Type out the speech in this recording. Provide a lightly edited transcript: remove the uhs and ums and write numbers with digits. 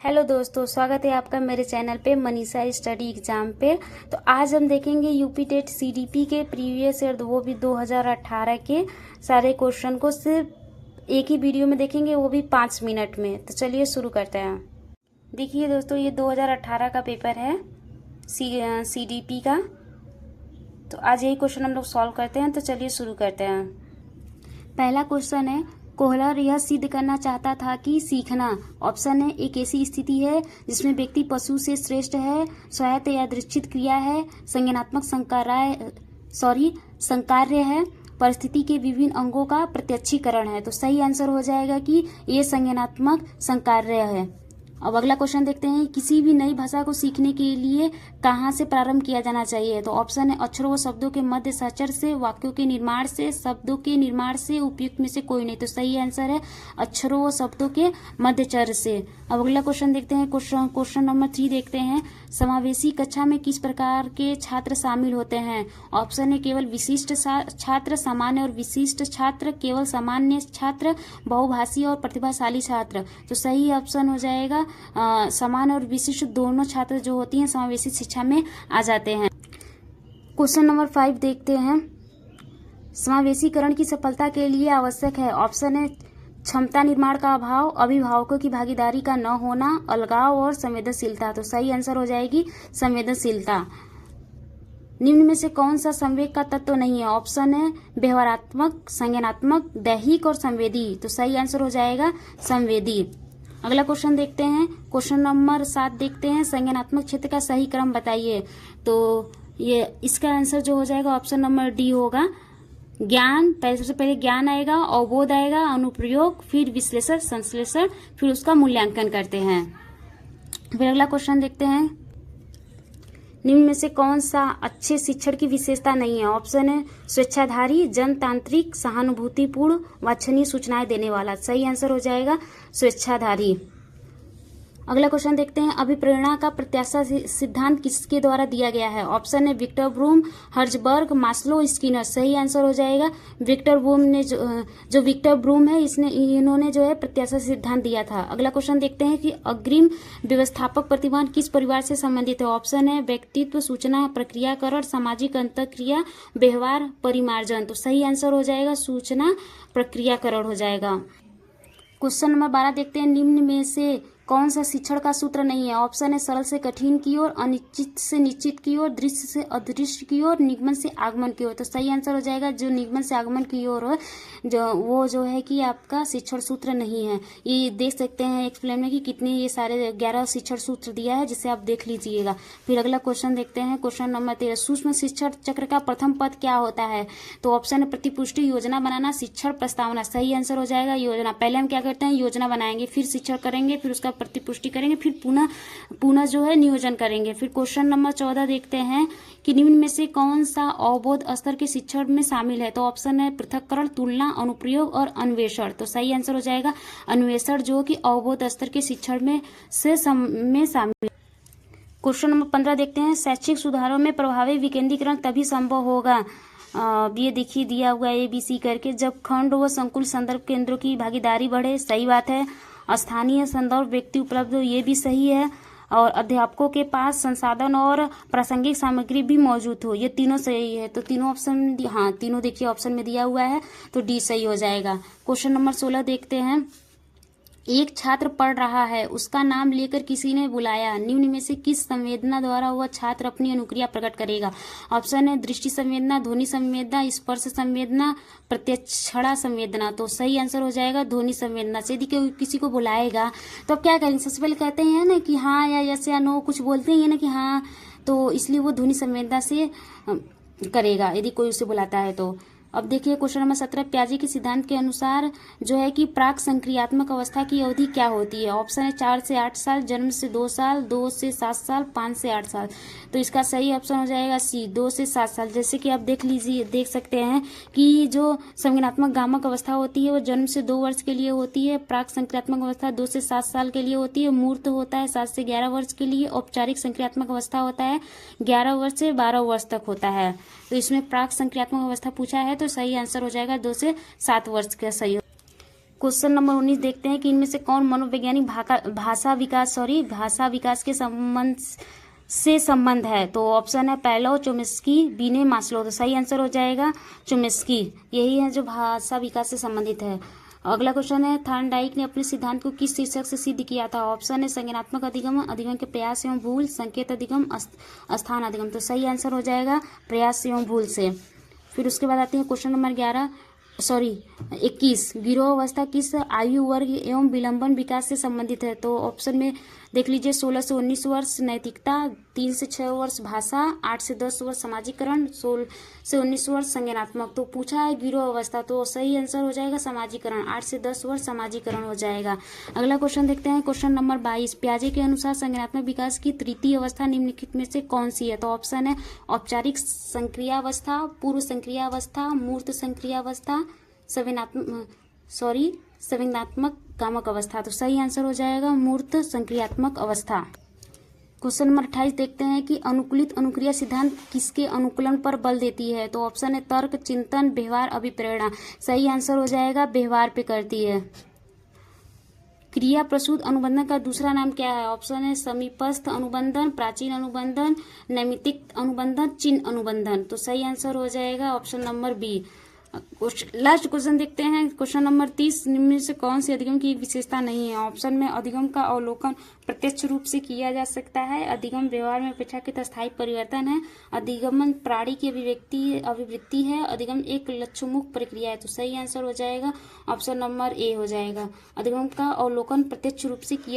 Hello दोस्तों, स्वागत है आपका मेरे चैनल पे मनीषा स्टडी एग्जाम पे। तो आज हम देखेंगे यूपी टेट सीडीपी के प्रीवियस ईयर, वो भी 2018 के सारे क्वेश्चन को सिर्फ एक ही वीडियो में देखेंगे, वो भी 5 मिनट में। तो चलिए शुरू करते हैं। देखिए दोस्तों, ये 2018 का पेपर है सीडीपी का। तो आज यही क्वेश्चन हम लोग सॉल्व करते हैं। तो चलिए शुरू करते हैं। पहला क्वेश्चन है, कोहलर यह सिद्ध करना चाहता था कि सीखना ऑप्शन है एक ऐसी स्थिति है जिसमें व्यक्ति पशु से श्रेष्ठ है, स्वायत्त यादृच्छिक क्रिया है, संज्ञानात्मक संकार्य है, परिस्थिति के विभिन्न अंगों का प्रत्यक्षीकरण है। तो सही आंसर हो जाएगा कि ये संज्ञानात्मक संकार्य है। अब अगला क्वेश्चन देखते हैं, किसी भी नई भाषा को सीखने के लिए कहाँ से प्रारंभ किया जाना चाहिए। तो ऑप्शन है अक्षरों व शब्दों के मध्य सहचर से, वाक्यों के निर्माण से, शब्दों के निर्माण से, उपयुक्त में से कोई नहीं। तो सही आंसर है अक्षरों व शब्दों के मध्यचर से। अब अगला क्वेश्चन देखते हैं, क्वेश्चन नंबर 3 देखते हैं, समावेशी कक्षा में किस प्रकार के छात्र शामिल होते हैं। ऑप्शन है केवल विशिष्ट छात्र, सामान्य और विशिष्ट छात्र, केवल सामान्य छात्र, बहुभाषी और प्रतिभाशाली छात्र। तो सही ऑप्शन हो जाएगा सामान्य और विशिष्ट दोनों छात्र जो होती हैं समावेशी शिक्षा में आ जाते हैं। क्वेश्चन नंबर 5 देखते हैं, समावेशीकरण की सफलता के लिए आवश्यक है। ऑप्शन है क्षमता निर्माण का अभाव, अभिभावकों की भागीदारी का न होना, अलगाव और संवेदनशीलता। तो सही आंसर हो जाएगी संवेदनशीलता। निम्न में से कौन सा संवेग का तत्व नहीं है। ऑप्शन है व्यवहारात्मक, संज्ञानात्मक, दैहिक और संवेदी। तो सही आंसर हो जाएगा संवेदी। अगला क्वेश्चन देखते हैं, क्वेश्चन नंबर 7 देखते हैं, संज्ञानात्मक क्षेत्र का सही क्रम बताइए। तो ये इसका आंसर जो हो जाएगा ऑप्शन नंबर डी होगा। ज्ञान, सबसे पहले ज्ञान आएगा, अवबोध आएगा, अनुप्रयोग, फिर विश्लेषण, संश्लेषण, फिर उसका मूल्यांकन करते हैं। फिर अगला क्वेश्चन देखते हैं, निम्न में से कौन सा अच्छे शिक्षण की विशेषता नहीं है। ऑप्शन है स्वेच्छाधारी, जनतांत्रिक, सहानुभूतिपूर्ण, वांछनीय सूचनाएं देने वाला। सही आंसर हो जाएगा स्वेच्छाधारी। अगला क्वेश्चन देखते हैं, अभिप्रेरणा का प्रत्याशा सिद्धांत किसके द्वारा दिया गया है। ऑप्शन है Victor Vroom, Herzberg, Maslow, Skinner. सही आंसर हो जाएगा विक्टर ब्रूम ने जो विक्टर ब्रूम है इन्होंने जो है प्रत्याशा सिद्धांत दिया था। अगला क्वेश्चन देखते हैं कि अग्रिम व्यवस्थापक प्रतिमान किस परिवार से संबंधित है। ऑप्शन है व्यक्तित्व, सूचना प्रक्रियाकरण, सामाजिक अंतःक्रिया, व्यवहार, परिमार्जन। तो सही आंसर हो जाएगा सूचना प्रक्रियाकरण हो जाएगा। क्वेश्चन नंबर 12 देखते हैं, निम्न में से कौन सा शिक्षण का सूत्र नहीं है। ऑप्शन है सरल से कठिन की ओर, अनिश्चित से निश्चित की ओर, दृश्य से अदृश्य की ओर, निगमन से आगमन की ओर। तो सही आंसर हो जाएगा जो निगमन से आगमन की ओर हो, वो जो है कि आपका शिक्षण सूत्र नहीं है। ये देख सकते हैं एक्सप्लेन में कि कितने ये सारे 11 शिक्षण सूत्र दिया है, जिसे आप देख लीजिएगा। फिर अगला क्वेश्चन देखते हैं, क्वेश्चन नंबर 13, सूक्ष्म शिक्षण चक्र का प्रथम पद क्या होता है। तो ऑप्शन है प्रतिपुष्टि, योजना बनाना, शिक्षण, प्रस्तावना। सही आंसर हो जाएगा योजना। पहले हम क्या करते हैं, योजना बनाएंगे, फिर शिक्षण करेंगे, फिर उसका प्रतिपुष्टि करेंगे, फिर पुनः जो है नियोजन करेंगे। फिर क्वेश्चन नंबर 14 देखते हैं कि निम्न में से कौन सा अवबोध स्तर के शिक्षण में शामिल है। तो ऑप्शन है पृथक्करण, तुलना, अनुप्रयोग और अन्वेषण। तो सही आंसर हो जाएगा अन्वेषण, जो कि अवबोध स्तर के शिक्षण में शामिल। क्वेश्चन नंबर 15 देखते हैं, शैक्षिक सुधारों में प्रभावी विकेंद्रीकरण तभी संभव होगा। ये देखिए दिया हुआ है ABC करके, जब खंड व संकुल संदर्भ केंद्रों की भागीदारी बढ़े। सही बात है। स्थानीय संदर्भ व्यक्ति उपलब्ध हो, ये भी सही है। और अध्यापकों के पास संसाधन और प्रासंगिक सामग्री भी मौजूद हो, ये तीनों सही है। तो तीनों ऑप्शन, हाँ तीनों देखिए ऑप्शन में दिया हुआ है, तो डी सही हो जाएगा। क्वेश्चन नंबर 16 देखते हैं, एक छात्र पढ़ रहा है, उसका नाम लेकर किसी ने बुलाया, निम्न में से किस संवेदना द्वारा वह छात्र अपनी अनुक्रिया प्रकट करेगा। ऑप्शन है दृष्टि संवेदना, ध्वनि संवेदना, स्पर्श संवेदना, प्रत्यक्षणा संवेदना। तो सही आंसर हो जाएगा ध्वनि संवेदना से। यदि किसी को बुलाएगा तो अब क्या करेंगे, सबसे पहले कहते हैं ना कि हाँ या यस या नो, कुछ बोलते हैं ना कि हाँ, तो इसलिए वो ध्वनि संवेदना से करेगा यदि कोई उसे बुलाता है तो। अब देखिए क्वेश्चन नंबर 17, प्याजे के सिद्धांत के अनुसार जो है कि प्राक संक्रियात्मक अवस्था की अवधि क्या होती है। ऑप्शन है 4 से 8 साल, जन्म से 2 साल, 2 से 7 साल, 5 से 8 साल। तो इसका सही ऑप्शन हो जाएगा सी, 2 से 7 साल। जैसे कि आप देख सकते हैं कि जो संज्ञानात्मक गामक अवस्था होती है वो जन्म से 2 वर्ष के लिए होती है, प्राक संक्रियात्मक अवस्था 2 से 7 साल के लिए होती है, मूर्त होता है 7 से 11 वर्ष के लिए, औपचारिक संक्रियात्मक अवस्था होता है 11 वर्ष से 12 वर्ष तक होता है। तो इसमें प्राक संक्रियात्मक अवस्था पूछा है, तो सही आंसर हो जाएगा 2 से 7 वर्ष का सही। क्वेश्चन नंबर 19 देखते हैं कि इनमें से कौन मनोवैज्ञानिक भाषा विकास के संबंध है। तो ऑप्शन है पहला चोम्स्की, बी ने मास्लो। तो सही आंसर हो जाएगा चोम्स्की, यही है जो भाषा विकास से संबंधित है। अगला क्वेश्चन है थॉर्नडाइक ने अपने सिद्धांत को किस शीर्षक से सिद्ध किया था। ऑप्शन है संज्ञानात्मक अधिगम, अधिगम के प्रयास एवं भूल, संकेत अधिगम, स्थान अधिगम। तो सही आंसर हो जाएगा प्रयास एवं भूल से। फिर उसके बाद आते हैं क्वेश्चन नंबर 21, गिरोह अवस्था किस आयु वर्ग एवं विलंबन विकास से संबंधित है। तो ऑप्शन में देख लीजिए 16 से 19 वर्ष नैतिकता, 3 से 6 वर्ष भाषा, 8 से 10 वर्ष सामाजिकरण, 16 से 19 वर्ष संज्ञानात्मक। तो पूछा है गिरोह अवस्था, तो सही आंसर हो जाएगा समाजीकरण, 8 से 10 वर्ष समाजीकरण हो जाएगा। अगला क्वेश्चन देखते हैं क्वेश्चन नंबर 22, पियाजे के अनुसार संज्ञानात्मक विकास की तृतीय अवस्था निम्नलिखित में से कौन सी है। तो ऑप्शन है औपचारिक संक्रियावस्था, पूर्व संक्रियावस्था, मूर्त संक्रियावस्था, संवेदनात्मक कामक अवस्था। तो सही आंसर हो जाएगा मूर्त संक्रियात्मक अवस्था। क्वेश्चन नंबर 28 देखते हैं कि अनुकूलित अनुक्रिया सिद्धांत किसके अनुकूलन पर बल देती है। तो ऑप्शन है तर्क, चिंतन, व्यवहार, अभिप्रेरणा। सही आंसर हो जाएगा व्यवहार पे करती है। क्रिया प्रसूत अनुबंधन का दूसरा नाम क्या है। ऑप्शन है समीपस्थ अनुबंधन, प्राचीन अनुबंधन, नैमित्तिक अनुबंधन, चिन्ह अनुबंधन। तो सही आंसर हो जाएगा option number B. Last question देखते हैं क्वेश्चन नंबर 30, निम्न में से कौन सी अधिगम की विशेषता नहीं है। ऑप्शन में अधिगम का अवलोकन प्रत्यक्ष रूप से किया जा सकता है, अधिगम व्यवहार में अपेक्षाकृत स्थायी परिवर्तन है, अधिगमन प्राणी की अभिवृत्ति है, अधिगम एक लक्ष्योन्मुख प्रक्रिया है। तो सही आंसर हो जाएगा ऑप्शन नंबर ए हो जाएगा, अधिगम का अवलोकन प्रत्यक्ष रूप से किया